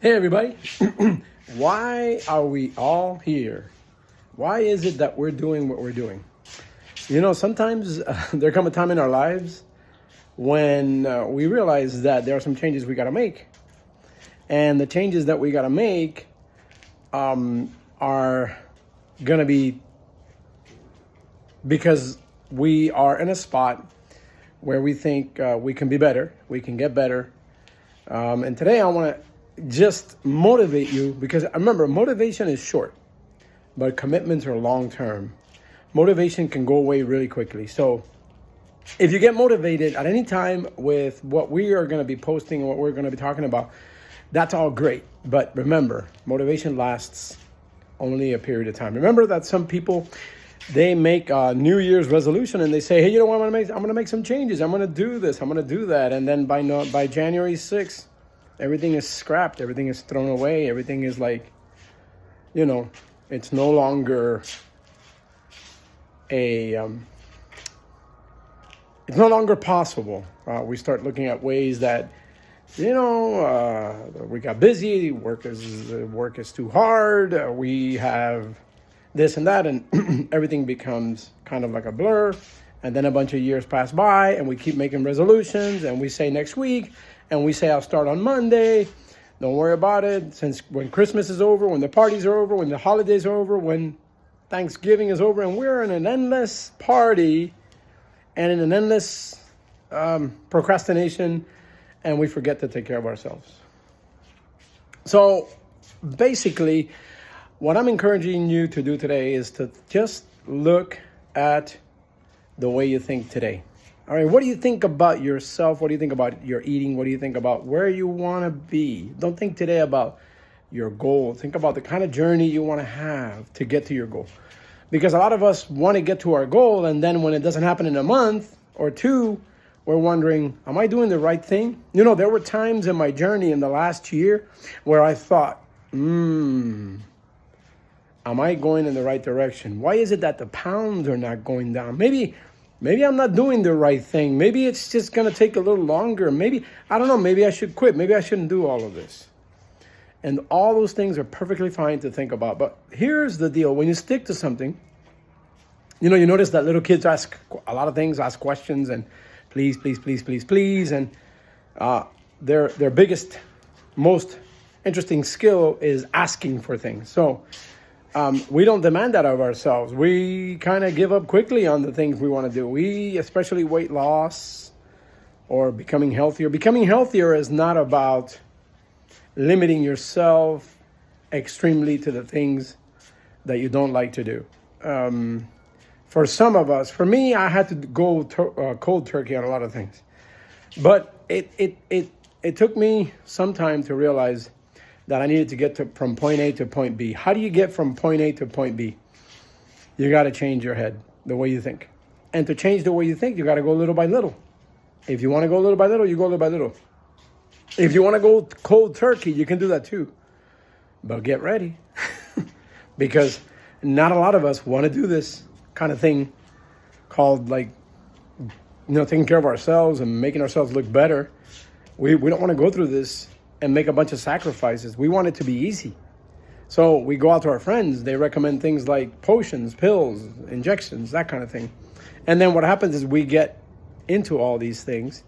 Hey everybody, why are we all here? Why is it that we're doing what we're doing? Sometimes there come a time in our lives when we realize that there are some changes we got to make. And the changes that we got to make are going to be because we are in a spot where we think we can be better, we can get better. And today I want to just motivate you, because remember, motivation is short, but commitments are long term. Motivation can go away really quickly. So if you get motivated at any time with what we are going to be posting and what we're going to be talking about, that's all great. But remember, motivation lasts only a period of time. Remember that some people, they make a New Year's resolution and they say, hey, you know what I'm going to make some changes. I'm going to do this. I'm going to do that. And then by January 6th, everything is scrapped. Everything is thrown away. Everything is like, it's no longer it's no longer possible. We start looking at ways that, we got busy. Work is too hard. We have this and that, and everything becomes kind of like a blur. And then a bunch of years pass by, and we keep making resolutions, and we say next week, and we say I'll start on Monday. Don't worry about it. Since when Christmas is over, when the parties are over, when the holidays are over, when Thanksgiving is over, and we're in an endless party and in an endless procrastination, and we forget to take care of ourselves. So basically, what I'm encouraging you to do today is to just look at the way you think today. All right, what do you think about yourself? What do you think about your eating? What do you think about where you want to be? Don't think today about your goal. Think about the kind of journey you want to have to get to your goal. Because a lot of us want to get to our goal, and then when it doesn't happen in a month or two, we're wondering, am I doing the right thing? There were times in my journey in the last year where I thought, am I going in the right direction? Why is it that the pounds are not going down? Maybe I'm not doing the right thing. Maybe it's just going to take a little longer. Maybe, I don't know, maybe I should quit. Maybe I shouldn't do all of this. And all those things are perfectly fine to think about. But here's the deal. When you stick to something, you notice that little kids ask a lot of things, ask questions, and please, please, please, please, please. And their biggest, most interesting skill is asking for things. So we don't demand that of ourselves. We kind of give up quickly on the things we want to do. We, especially weight loss or becoming healthier. Becoming healthier is not about limiting yourself extremely to the things that you don't like to do. For some of us, for me, I had to go cold turkey on a lot of things. But it took me some time to realize that I needed to get from point A to point B. How do you get from point A to point B? You got to change your head, the way you think. And to change the way you think, you got to go little by little. If you want to go little by little, you go little by little. If you want to go cold turkey, you can do that too. But get ready. Because not a lot of us want to do this kind of thing called taking care of ourselves and making ourselves look better. We don't want to go through this and make a bunch of sacrifices. We want it to be easy. So we go out to our friends. They recommend things like potions, pills, injections, that kind of thing. And then what happens is we get into all these things,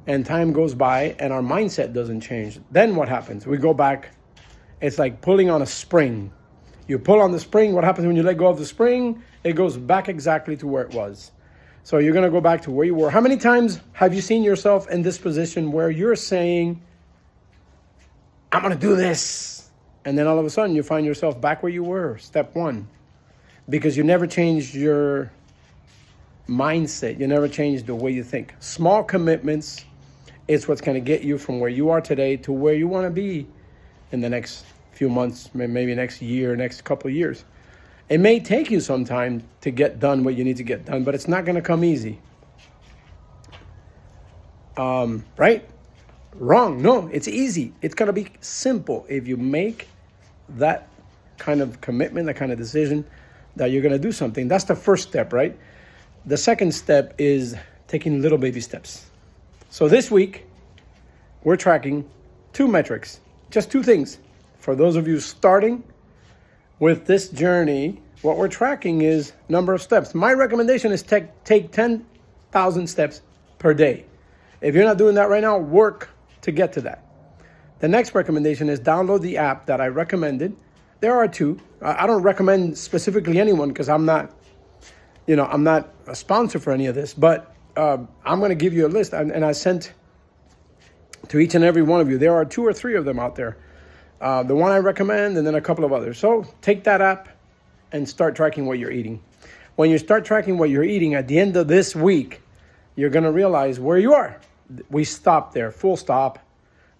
and time goes by and our mindset doesn't change. Then what happens? We go back. It's like pulling on a spring. You pull on the spring. What happens when you let go of the spring? It goes back exactly to where it was. So you're going to go back to where you were. How many times have you seen yourself in this position where you're saying, I'm going to do this, and then all of a sudden you find yourself back where you were, step one, because you never changed your mindset. You never changed the way you think. Small commitments is what's going to get you from where you are today to where you want to be in the next few months, maybe next year, next couple of years. It may take you some time to get done what you need to get done, but it's not going to come easy. Right? Wrong. No, it's easy. It's going to be simple if you make that kind of commitment, that kind of decision that you're going to do something. That's the first step, right? The second step is taking little baby steps. So this week, we're tracking 2 metrics. just two things. For those of you starting with this journey, what we're tracking is number of steps. My recommendation is take 10,000 steps per day. If you're not doing that right now, work to get to that. The next recommendation is download the app that I recommended. There are two. I don't recommend specifically anyone because I'm not a sponsor for any of this, but I'm going to give you a list, and I sent to each and every one of you. There are 2 or 3 of them out there. The one I recommend, and then a couple of others. So take that app and start tracking what you're eating. When you start tracking what you're eating, at the end of this week, you're going to realize where you are. We stop there, full stop.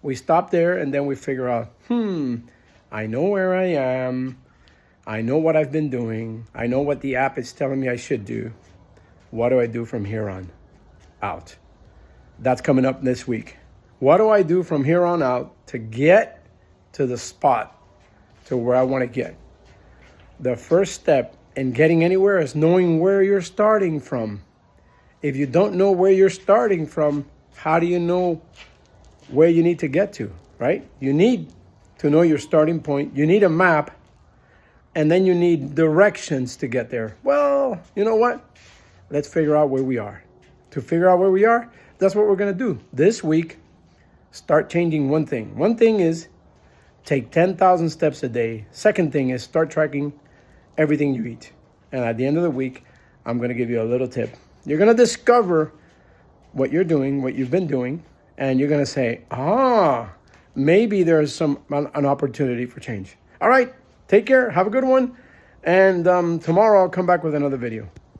We stop there, and then we figure out, I know where I am. I know what I've been doing. I know what the app is telling me I should do. What do I do from here on out? That's coming up this week. What do I do from here on out to get to the spot to where I want to get? The first step in getting anywhere is knowing where you're starting from. If you don't know where you're starting from, how do you know where you need to get to, right? You need to know your starting point. You need a map, and then you need directions to get there. Well, you know what? Let's figure out where we are. To figure out where we are, that's what we're going to do. This week, start changing one thing. One thing is take 10,000 steps a day. Second thing is start tracking everything you eat. And at the end of the week, I'm going to give you a little tip. You're going to discover what you're doing, what you've been doing, and you're going to say, maybe there's an opportunity for change. All right, take care. Have a good one. And tomorrow I'll come back with another video.